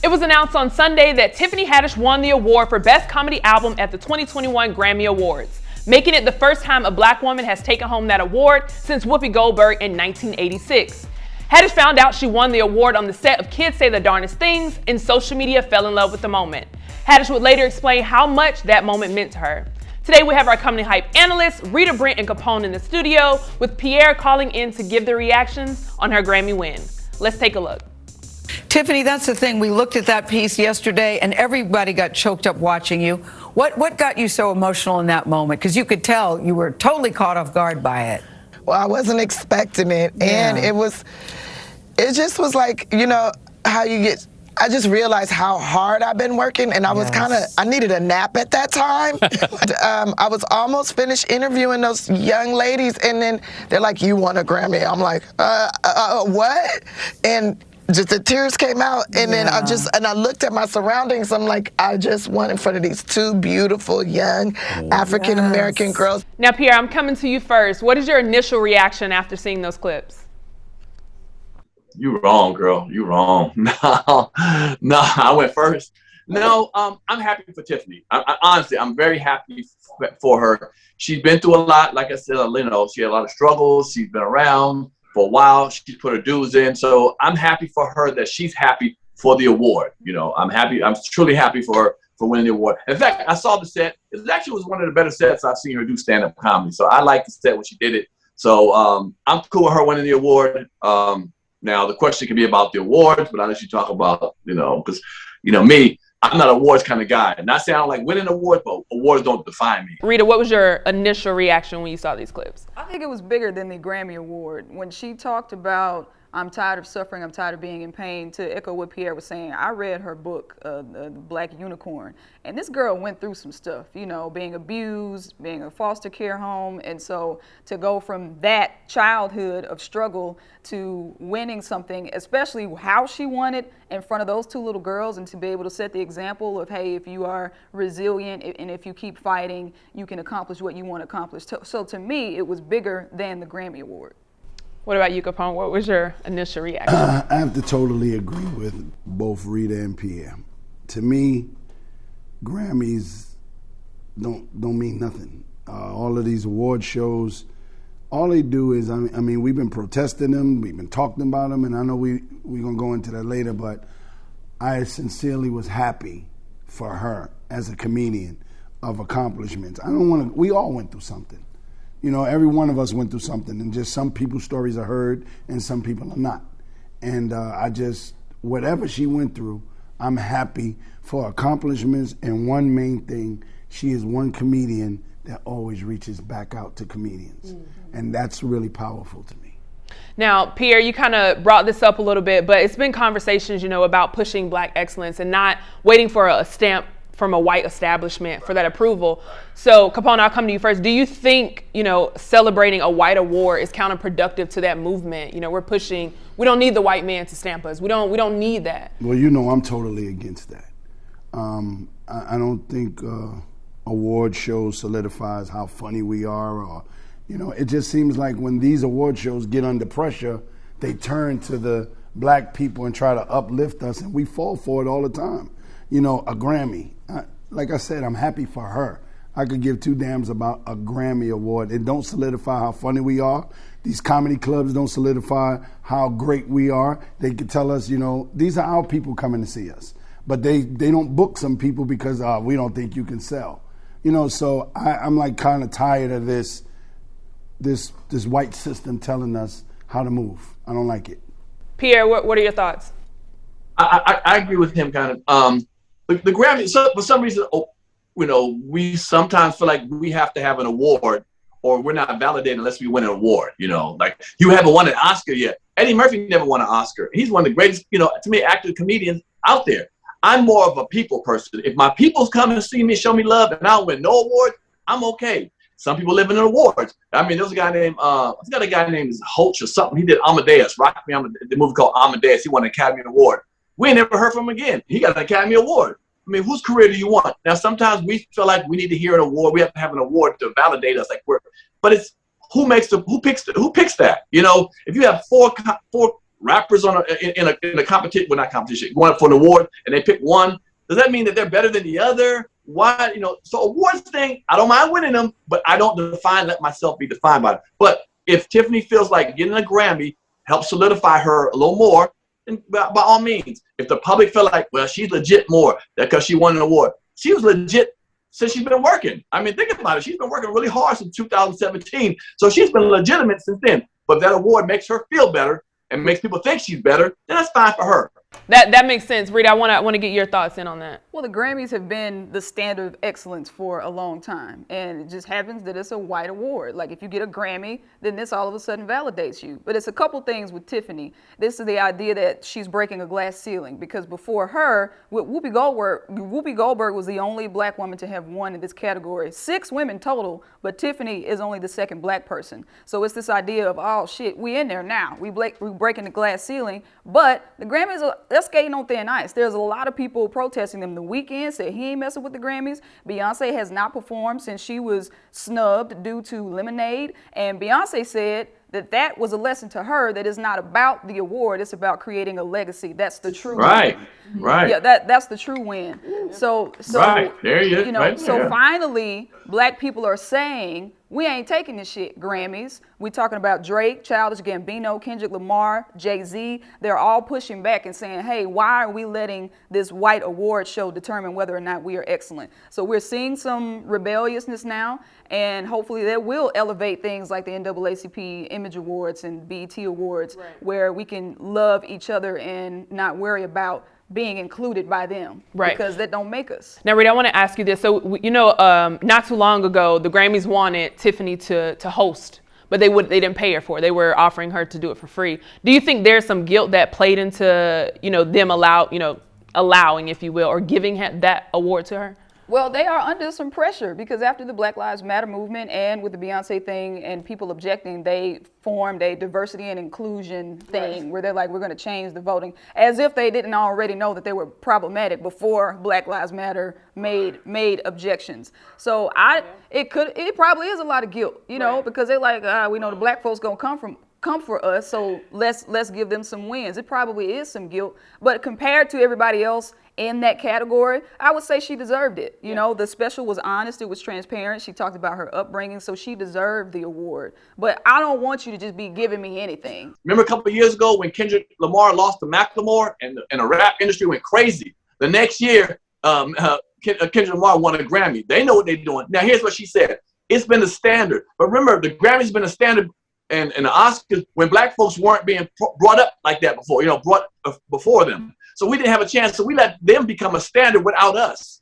It was announced on Sunday that Tiffany Haddish won the award for Best Comedy Album at the 2021 Grammy Awards, making it the first time a black woman has taken home that award since Whoopi Goldberg in 1986. Haddish found out she won the award on the set of Kids Say the Darndest Things, and social media fell in love with the moment. Haddish would later explain how much that moment meant to her. Today we have our comedy hype analysts, Rita, Brent, and Capone in the studio, with Pierre calling in to give their reactions on her Grammy win. Let's take a look. Tiffany, that's the thing. We looked at that piece yesterday and everybody got choked up watching you. What got you so emotional in that moment? Because you could tell you were totally caught off guard by it. Well, I wasn't expecting it. And it just was like, you know, how you get, I just realized how hard I've been working, and I was I needed a nap at that time. I was almost finished interviewing those young ladies, and then they're like, you won a Grammy. I'm like, what? And just the tears came out, and then I looked at my surroundings. I'm like, I just won in front of these two beautiful young African-American girls. Now, Pierre, I'm coming to you first. What is your initial reaction after seeing those clips? You wrong, girl. You wrong. No, I went first. No, I'm happy for Tiffany. Honestly, I'm very happy for her. She's been through a lot. Like I said, you know, she had a lot of struggles. She's been around for a while. She's put her dues in. So I'm happy for her that she's happy for the award. You know, I'm happy. I'm truly happy for her for winning the award. In fact, I saw the set. It actually was one of the better sets I've seen her do stand-up comedy. So I like the set when she did it. So I'm cool with her winning the award. Now, the question can be about the awards, but I'll let you talk about, you know, because, you know, me, I'm not an awards kind of guy. Not saying I don't like winning awards, but awards don't define me. Rita, what was your initial reaction when you saw these clips? I think it was bigger than the Grammy Award. When she talked about, I'm tired of suffering, I'm tired of being in pain, to echo what Pierre was saying, I read her book, The Black Unicorn, and this girl went through some stuff, you know, being abused, being in a foster care home, and so to go from that childhood of struggle to winning something, especially how she won it in front of those two little girls, and to be able to set the example of, hey, if you are resilient and if you keep fighting, you can accomplish what you want to accomplish. So to me, it was bigger than the Grammy Award. What about you, Capone? What was your initial reaction? I have to totally agree with both Rita and Pierre. To me, Grammys don't mean nothing. All of these award shows, all they do is, I mean, we've been protesting them, we've been talking about them, and I know we're going to go into that later, but I sincerely was happy for her as a comedian of accomplishments. We all went through something. You know, every one of us went through something, and just some people's stories are heard and some people are not. And whatever she went through, I'm happy for accomplishments. And one main thing, she is one comedian that always reaches back out to comedians. Mm-hmm. And that's really powerful to me. Now, Pierre, you kind of brought this up a little bit, but it's been conversations, you know, about pushing Black excellence and not waiting for a stamp from a white establishment for that approval. So, Capone, I'll come to you first. Do you think, you know, celebrating a white award is counterproductive to that movement? You know, we don't need the white man to stamp us. We don't need that. Well, you know, I'm totally against that. I don't think award shows solidifies how funny we are, or, you know, it just seems like when these award shows get under pressure, they turn to the Black people and try to uplift us, and we fall for it all the time. You know, a Grammy. Like I said, I'm happy for her. I could give two damns about a Grammy award. It don't solidify how funny we are. These comedy clubs don't solidify how great we are. They could tell us, you know, these are our people coming to see us. But they don't book some people because we don't think you can sell. You know, so I'm like kind of tired of this white system telling us how to move. I don't like it. Pierre, what are your thoughts? I agree with him kind of. The Grammy, so for some reason, you know, we sometimes feel like we have to have an award or we're not validated unless we win an award, you know. Like, you haven't won an Oscar yet. Eddie Murphy never won an Oscar. He's one of the greatest, you know, to me, actor comedians out there. I'm more of a people person. If my people's come and see me, show me love, and I don't win no award, I'm okay. Some people live in awards. I mean, there's a guy named, I forgot a guy named Holtz or something. He did Amadeus, Rock Me, the movie called Amadeus. He won an Academy Award. We ain't never heard from him again. He got an Academy Award. I mean, whose career do you want? Now, sometimes we feel like we need to hear an award. We have to have an award to validate us. But it's who picks that? You know, if you have four rappers in a competition, well, not competition, going for an award, and they pick one, does that mean that they're better than the other? Why, so awards thing, I don't mind winning them, but I don't let myself be defined by it. But if Tiffany feels like getting a Grammy helps solidify her a little more, then by all means. If the public feel like, well, she's legit more because she won an award, she was legit since she's been working. I mean, think about it. She's been working really hard since 2017. So she's been legitimate since then. But if that award makes her feel better and makes people think she's better, then that's fine for her. That makes sense. Rita, I want to get your thoughts in on that. Well, the Grammys have been the standard of excellence for a long time. And it just happens that it's a white award. Like if you get a Grammy, then this all of a sudden validates you. But it's a couple things with Tiffany. This is the idea that she's breaking a glass ceiling, because before her, with Whoopi Goldberg was the only black woman to have won in this category. 6 women total, but Tiffany is only the second black person. So it's this idea of, oh shit, we in there now. We breaking the glass ceiling. But the Grammys, they're skating on thin ice. There's a lot of people protesting them. The Weeknd said he ain't messing with the Grammys. Beyonce has not performed since she was snubbed due to Lemonade. And Beyonce said that was a lesson to her, that it's not about the award, it's about creating a legacy. That's the true win. Right. Yeah, that's the true win. So right. There you know, right so there. Finally black people are saying, we ain't taking this shit, Grammys. We talking about Drake, Childish Gambino, Kendrick Lamar, Jay-Z. They're all pushing back and saying, hey, why are we letting this white award show determine whether or not we are excellent? So we're seeing some rebelliousness now, and hopefully that will elevate things like the NAACP Image Awards and BET Awards, where we can love each other and not worry about being included by them, because that don't make us. Now, Rita, I want to ask you this. So, not too long ago, the Grammys wanted Tiffany to host, but they didn't pay her for it. They were offering her to do it for free. Do you think there's some guilt that played into, them allowing, if you will, or giving that award to her? Well, they are under some pressure, because after the Black Lives Matter movement and with the Beyonce thing and people objecting, they formed a diversity and inclusion thing where they're like, we're going to change the voting, as if they didn't already know that they were problematic before Black Lives Matter made objections. So it probably is a lot of guilt, because they're like, we know the black folks going to come for us, so let's give them some wins. It probably is some guilt, but compared to everybody else in that category, I would say she deserved it. The special was honest, it was transparent. She talked about her upbringing, so she deserved the award. But I don't want you to just be giving me anything. Remember a couple of years ago when Kendrick Lamar lost to Macklemore and the rap industry went crazy? The next year, Kendrick Lamar won a Grammy. They know what they're doing. Now, here's what she said. It's been the standard. But remember, the Grammy's been a standard, and the Oscars, when black folks weren't being brought up like that before, brought before them. So we didn't have a chance. So we let them become a standard without us.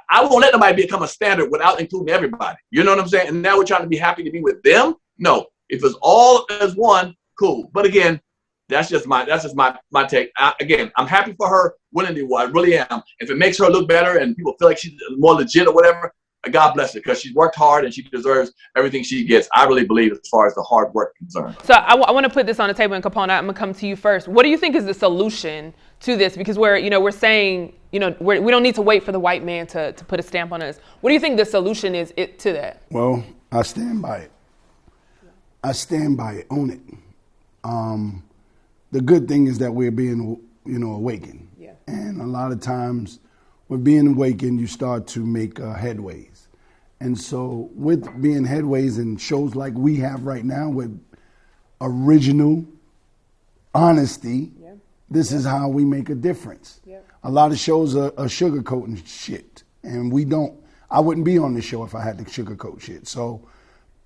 I won't let nobody become a standard without including everybody. You know what I'm saying? And now we're trying to be happy to be with them? No. If it's all as one, cool. But again, that's just my take. Again, I'm happy for her winning the award. I really am. If it makes her look better and people feel like she's more legit or whatever, God bless her, because she's worked hard and she deserves everything she gets. I really believe, as far as the hard work is concerned. So I want to put this on the table, and Capone, I'm gonna come to you first. What do you think is the solution to this? Because we're saying, we don't need to wait for the white man to put a stamp on us. What do you think the solution is to that? Well, I stand by it. Own it. The good thing is that we're being, awakened. Yeah. And a lot of times, with being awakened, you start to make headways. And so with being headways in shows like we have right now with original honesty, this is how we make a difference. A lot of shows are sugarcoating shit, and I wouldn't be on this show if I had to sugarcoat shit. So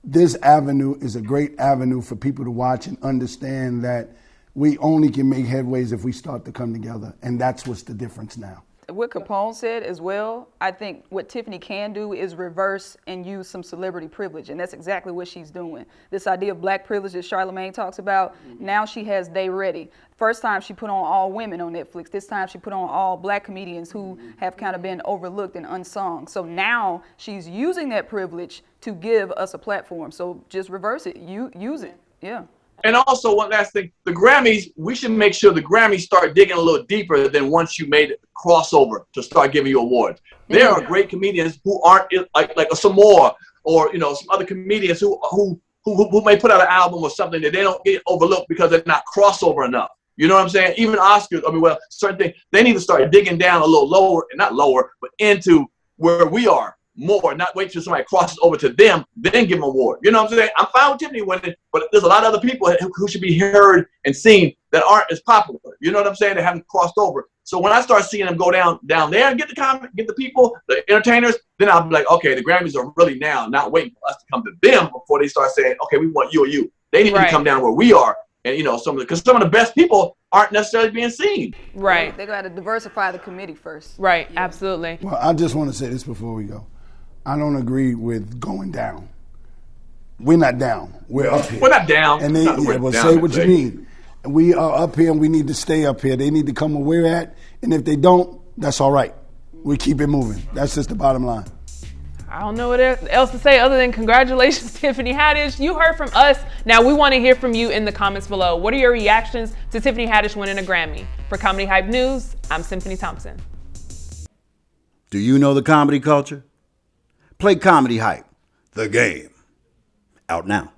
this avenue is a great avenue for people to watch and understand that we only can make headways if we start to come together, and that's what's the difference now. What Capone said as well, I think what Tiffany can do is reverse and use some celebrity privilege, and that's exactly what she's doing. This idea of black privilege that Charlamagne talks about, now she has They Ready. First time she put on all women on Netflix. This time she put on all black comedians who have kind of been overlooked and unsung. So now she's using that privilege to give us a platform. So just reverse it, use it, yeah. And also, one last thing, the Grammys, we should make sure the Grammys start digging a little deeper than once you made it crossover to start giving you awards. There are great comedians who aren't like a Samoa or some other comedians who may put out an album or something that they don't get overlooked because they're not crossover enough. You know what I'm saying? Even Oscars, I mean, well, certain things, they need to start digging down a little lower, not lower, but into where we are more, not wait till somebody crosses over to them, then give them an award. You know what I'm saying? I'm fine with Tiffany winning, but there's a lot of other people who should be heard and seen that aren't as popular. You know what I'm saying? They haven't crossed over. So when I start seeing them go down there and get the people, the entertainers, then I'll be like, okay, the Grammys are really now not waiting for us to come to them before they start saying, okay, we want you or you. They need to come down where we are. And, you know, because some of the best people aren't necessarily being seen. Right. They got to diversify the committee first. Right. Yeah. Absolutely. Well, I just want to say this before we go. I don't agree with going down. We're not down. We're up here. We're not down. And say what you mean. We are up here, and we need to stay up here. They need to come where we're at. And if they don't, that's all right. We keep it moving. That's just the bottom line. I don't know what else to say other than congratulations, Tiffany Haddish. You heard from us. Now we want to hear from you in the comments below. What are your reactions to Tiffany Haddish winning a Grammy? For Comedy Hype News, I'm Symphony Thompson. Do you know the comedy culture? Play Comedy Hype, the game. Out now.